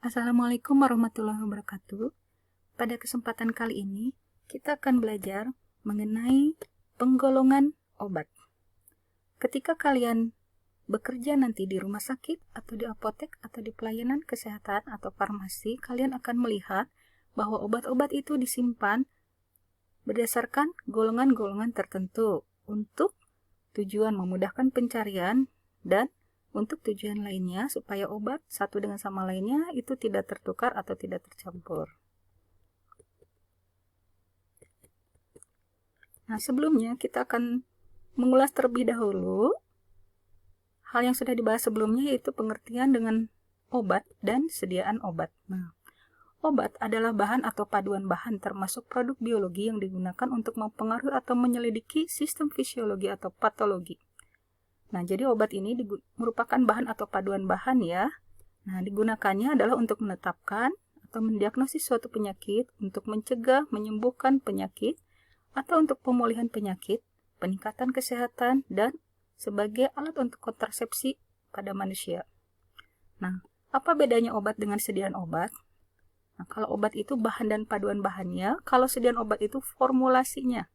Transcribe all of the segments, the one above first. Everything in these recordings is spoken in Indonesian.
Assalamualaikum warahmatullahi wabarakatuh. Pada kesempatan kali ini, kita akan belajar mengenai penggolongan obat. Ketika kalian bekerja nanti di rumah sakit, atau di apotek, atau di pelayanan kesehatan, atau farmasi, kalian akan melihat bahwa obat-obat itu disimpan berdasarkan golongan-golongan tertentu untuk tujuan memudahkan pencarian dan untuk tujuan lainnya supaya obat satu dengan sama lainnya itu tidak tertukar atau tidak tercampur. Nah, sebelumnya kita akan mengulas terlebih dahulu hal yang sudah dibahas sebelumnya, yaitu pengertian dengan obat dan sediaan obat. Nah, obat adalah bahan atau paduan bahan termasuk produk biologi yang digunakan untuk mempengaruhi atau menyelidiki sistem fisiologi atau patologi. Nah, jadi obat ini merupakan bahan atau paduan bahan ya. Nah, digunakannya adalah untuk menetapkan atau mendiagnosis suatu penyakit, untuk mencegah, menyembuhkan penyakit, atau untuk pemulihan penyakit, peningkatan kesehatan, dan sebagai alat untuk kontrasepsi pada manusia. Nah, apa bedanya obat dengan sediaan obat? Nah, kalau obat itu bahan dan paduan bahannya, kalau sediaan obat itu formulasinya.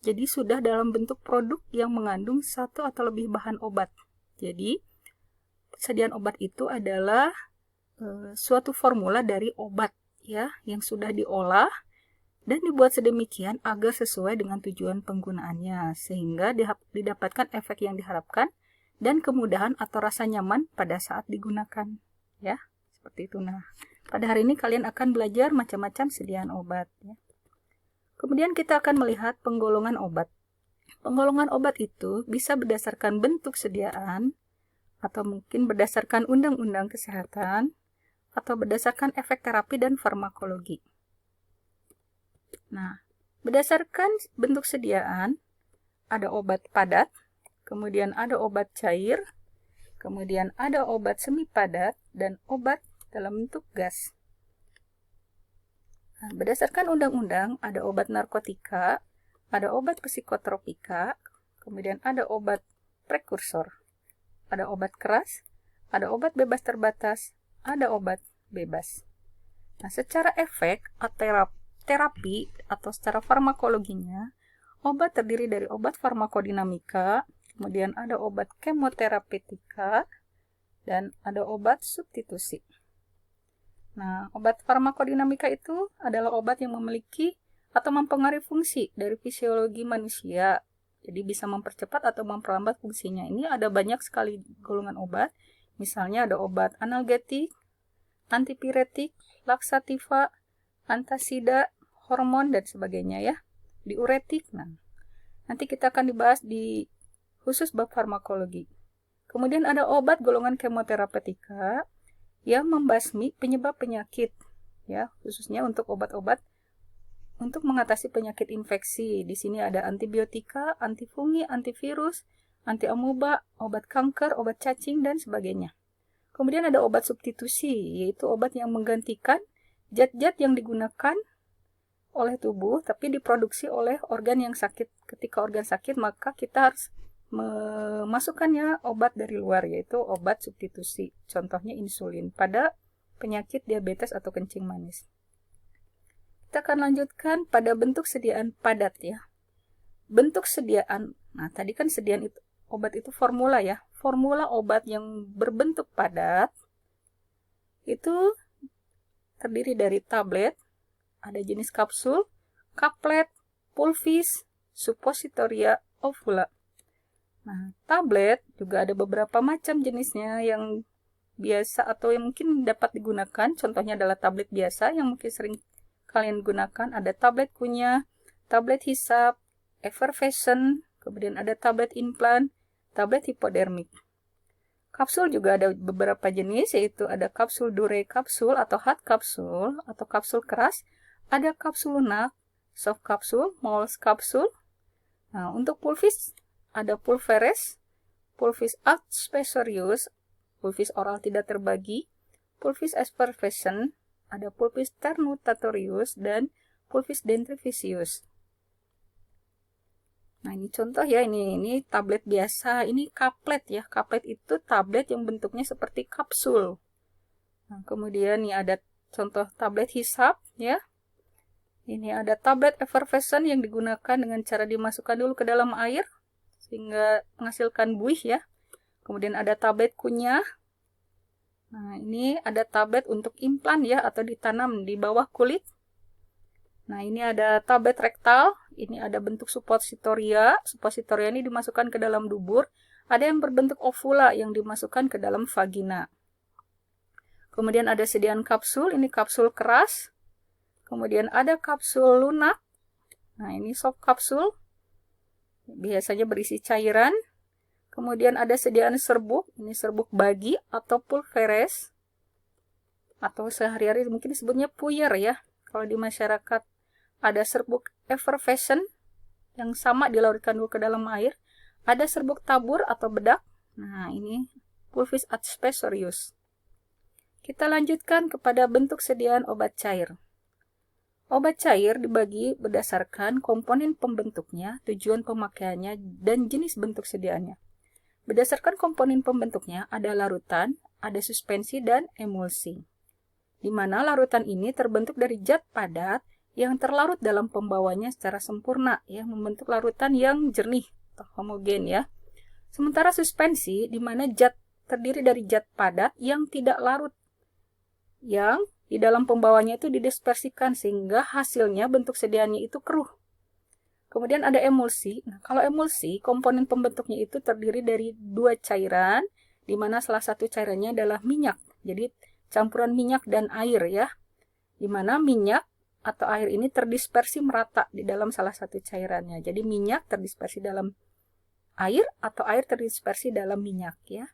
Jadi sudah dalam bentuk produk yang mengandung satu atau lebih bahan obat. Jadi sediaan obat itu adalah suatu formula dari obat ya yang sudah diolah dan dibuat sedemikian agar sesuai dengan tujuan penggunaannya sehingga didapatkan efek yang diharapkan dan kemudahan atau rasa nyaman pada saat digunakan ya. Seperti itu. Nah, pada hari ini kalian akan belajar macam-macam sediaan obat ya. Kemudian kita akan melihat penggolongan obat. Penggolongan obat itu bisa berdasarkan bentuk sediaan, atau mungkin berdasarkan undang-undang kesehatan, atau berdasarkan efek terapi dan farmakologi. Nah, berdasarkan bentuk sediaan, ada obat padat, kemudian ada obat cair, kemudian ada obat semi padat, dan obat dalam bentuk gas. Nah, berdasarkan undang-undang, ada obat narkotika, ada obat psikotropika, kemudian ada obat prekursor, ada obat keras, ada obat bebas terbatas, ada obat bebas. Nah, secara efek atau terapi atau secara farmakologinya, obat terdiri dari obat farmakodinamika, kemudian ada obat kemoterapeutika, dan ada obat substitusi. Nah, obat farmakodinamika itu adalah obat yang memiliki atau mempengaruhi fungsi dari fisiologi manusia. Jadi bisa mempercepat atau memperlambat fungsinya. Ini ada banyak sekali golongan obat. Misalnya ada obat analgetik, antipiretik, laksativa, antasida, hormon, dan sebagainya ya. Diuretik. Nah, nanti kita akan dibahas di khusus bab farmakologi. Kemudian ada obat golongan kemoterapeutika yang membasmi penyebab penyakit ya, khususnya untuk obat-obat untuk mengatasi penyakit infeksi. Di sini ada antibiotika, antifungi, antivirus, antiamuba, obat kanker, obat cacing, dan sebagainya. Kemudian ada obat substitusi, yaitu obat yang menggantikan zat-zat yang digunakan oleh tubuh tapi diproduksi oleh organ yang sakit. Ketika organ sakit, maka kita harus memasukkannya obat dari luar, yaitu obat substitusi. Contohnya insulin pada penyakit diabetes atau kencing manis. Kita akan lanjutkan pada bentuk sediaan padat ya. Bentuk sediaan, nah tadi kan sediaan itu obat itu formula ya. Formula obat yang berbentuk padat itu terdiri dari tablet, ada jenis kapsul, kaplet, pulvis, suppositoria, ovula. Nah, tablet juga ada beberapa macam jenisnya yang biasa atau yang mungkin dapat digunakan. Contohnya adalah tablet biasa yang mungkin sering kalian gunakan. Ada tablet kunyah, tablet hisap, effervescent, kemudian ada tablet implan, tablet hipodermik. Kapsul juga ada beberapa jenis, yaitu ada kapsul dure kapsul atau hard kapsul atau kapsul keras, ada kapsul lunak, soft kapsul, moles kapsul. Nah, untuk pulvis ada pulveres, pulvis aspergillus, pulvis oral tidak terbagi, pulvis effervescent, ada pulvis ternutatorius, dan pulvis dentrifisius. Nah, ini contoh ya, ini tablet biasa, ini kaplet ya. Kaplet itu tablet yang bentuknya seperti kapsul. Nah, kemudian ini ada contoh tablet hisap ya. Ini ada tablet effervescent yang digunakan dengan cara dimasukkan dulu ke dalam air sehingga menghasilkan buih ya. Kemudian ada tablet kunyah. Nah, ini ada tablet untuk implan ya atau ditanam di bawah kulit. Nah, ini ada tablet rektal. Ini ada bentuk suppositoria. Suppositoria ini dimasukkan ke dalam dubur. Ada yang berbentuk ovula yang dimasukkan ke dalam vagina. Kemudian ada sediaan kapsul. Ini kapsul keras. Kemudian ada kapsul lunak. Nah, ini soft kapsul. Biasanya berisi cairan. Kemudian ada sediaan serbuk. Ini serbuk bagi atau pulveres. Atau sehari-hari mungkin disebutnya puyer ya. Kalau di masyarakat ada serbuk effervescent yang sama dilarutkan dulu ke dalam air. Ada serbuk tabur atau bedak. Nah, ini pulvis adspessorius. Kita lanjutkan kepada bentuk sediaan obat cair. Obat cair dibagi berdasarkan komponen pembentuknya, tujuan pemakaiannya, dan jenis bentuk sediaannya. Berdasarkan komponen pembentuknya, ada larutan, ada suspensi, dan emulsi. Di mana larutan ini terbentuk dari zat padat yang terlarut dalam pembawanya secara sempurna, yang membentuk larutan yang jernih atau homogen ya. Sementara suspensi, di mana zat terdiri dari zat padat yang tidak larut, yang di dalam pembawanya itu didispersikan sehingga hasilnya bentuk sediaannya itu keruh. Kemudian ada emulsi. Nah, kalau emulsi, komponen pembentuknya itu terdiri dari dua cairan, di mana salah satu cairannya adalah minyak. Jadi campuran minyak dan air ya. Di mana minyak atau air ini terdispersi merata di dalam salah satu cairannya. Jadi minyak terdispersi dalam air atau air terdispersi dalam minyak ya.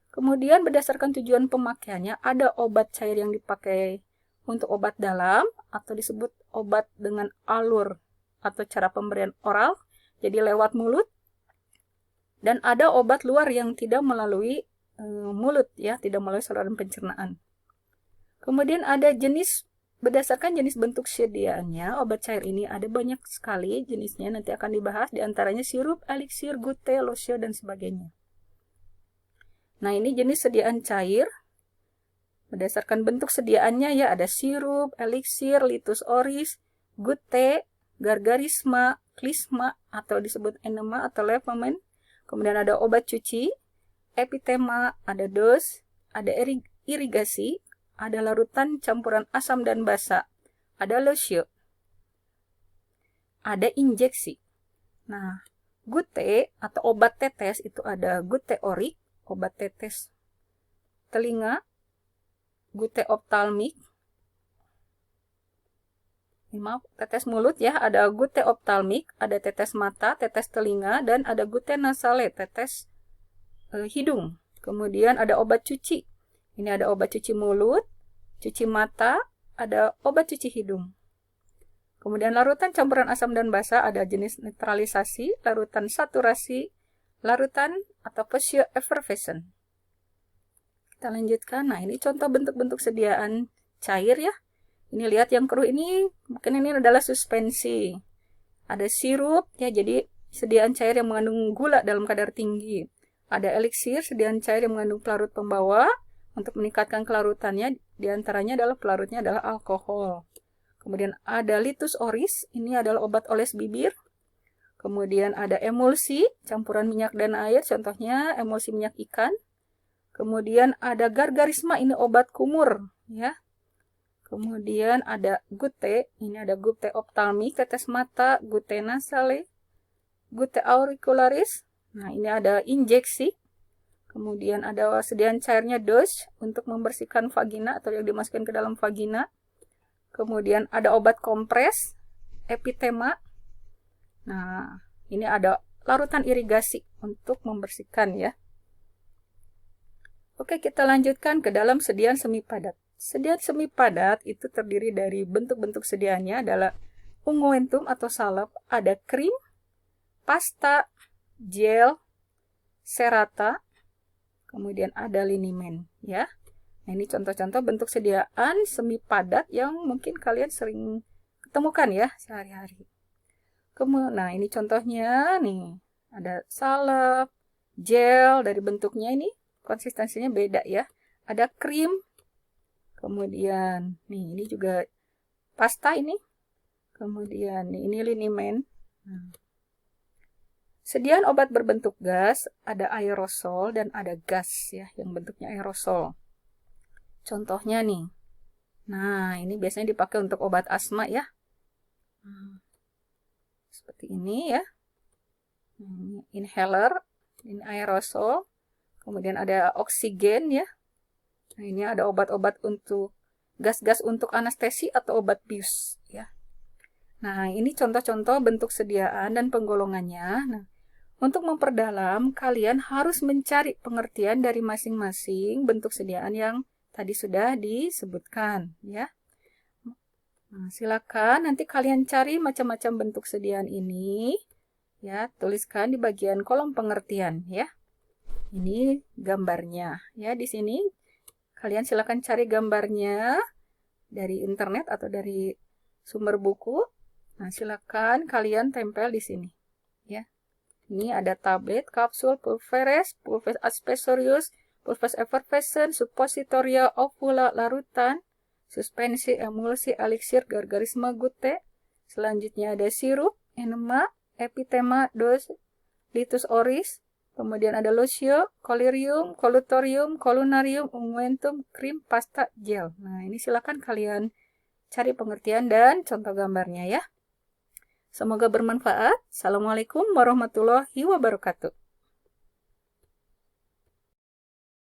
Kemudian berdasarkan tujuan pemakaiannya, ada obat cair yang dipakai untuk obat dalam atau disebut obat dengan alur atau cara pemberian oral, jadi lewat mulut. Dan ada obat luar yang tidak melalui mulut ya, tidak melalui saluran pencernaan. Kemudian ada jenis, berdasarkan jenis bentuk sediaannya, obat cair ini ada banyak sekali jenisnya, nanti akan dibahas, diantaranya sirup, eliksir, gute, losio, dan sebagainya. Nah, ini jenis sediaan cair. Berdasarkan bentuk sediaannya ya, ada sirup, eliksir, litus oris, gute, gargarisma, klisma, atau disebut enema atau levamen. Kemudian ada obat cuci, epitema, ada dos, ada irigasi, ada larutan campuran asam dan basa, ada losio, ada injeksi. Nah, gute atau obat tetes itu ada gute orik, obat tetes telinga, gute optalmik, maaf, tetes mulut ya, ada gute optalmik, ada tetes mata, tetes telinga, dan ada gute nasale, tetes hidung. Kemudian ada obat cuci. Ini ada obat cuci mulut, cuci mata, ada obat cuci hidung. Kemudian larutan campuran asam dan basa, ada jenis netralisasi, larutan saturasi, larutan atau posio effervescent. Kita lanjutkan. Nah, ini contoh bentuk-bentuk sediaan cair ya. Ini lihat yang keruh ini, mungkin ini adalah suspensi. Ada sirup ya, jadi sediaan cair yang mengandung gula dalam kadar tinggi. Ada eliksir, sediaan cair yang mengandung pelarut pembawa. Untuk meningkatkan kelarutannya, diantaranya adalah pelarutnya adalah alkohol. Kemudian ada litus oris, ini adalah obat oles bibir. Kemudian ada emulsi, campuran minyak dan air, contohnya emulsi minyak ikan. Kemudian ada gargarisma, ini obat kumur ya. Kemudian ada gute, ini ada gute optalmik, tetes mata, gute nasale, gute auricularis. Nah, ini ada injeksi. Kemudian ada sediaan cairnya dos untuk membersihkan vagina atau yang dimasukkan ke dalam vagina. Kemudian ada obat kompres, epitema. Nah, ini ada larutan irigasi untuk membersihkan ya. Oke, kita lanjutkan ke dalam sediaan semi padat. Sediaan semi padat itu terdiri dari bentuk-bentuk sediaannya adalah unguentum atau salep, ada krim, pasta, gel, serata, kemudian ada linimen ya. Nah, ini contoh-contoh bentuk sediaan semi padat yang mungkin kalian sering ketemukan ya sehari-hari. Nah, ini contohnya nih. Ada salep, gel, dari bentuknya ini konsistensinya beda ya. Ada krim, Kemudian, nih ini juga pasta ini. Kemudian, nih, ini liniment. Nah. Sediaan obat berbentuk gas, ada aerosol dan ada gas ya, yang bentuknya aerosol. Contohnya nih. Nah, ini biasanya dipakai untuk obat asma ya. Seperti ini ya. Inhaler, ini aerosol. Kemudian ada oksigen ya. Nah, ini ada obat-obat untuk gas-gas untuk anestesi atau obat bius ya. Nah, ini contoh-contoh bentuk sediaan dan penggolongannya. Nah, untuk memperdalam, kalian harus mencari pengertian dari masing-masing bentuk sediaan yang tadi sudah disebutkan ya. Nah, silakan nanti kalian cari macam-macam bentuk sediaan ini ya, tuliskan di bagian kolom pengertian ya. Ini gambarnya ya, di sini kalian silakan cari gambarnya dari internet atau dari sumber buku. Nah, silakan kalian tempel di sini ya. Ini ada tablet, kapsul, pulveres, pulves aspersorius, pulves effervescent, suppositoria, ovula, larutan, suspensi, emulsi, eliksir, gargarisme, gute. Selanjutnya ada sirup, enema, epitema, dos, litus oris. Kemudian ada lotion, collyrium, colutorium, colunarium, unguentum, krim, pasta, gel. Nah, ini silakan kalian cari pengertian dan contoh gambarnya ya. Semoga bermanfaat. Assalamualaikum warahmatullahi wabarakatuh.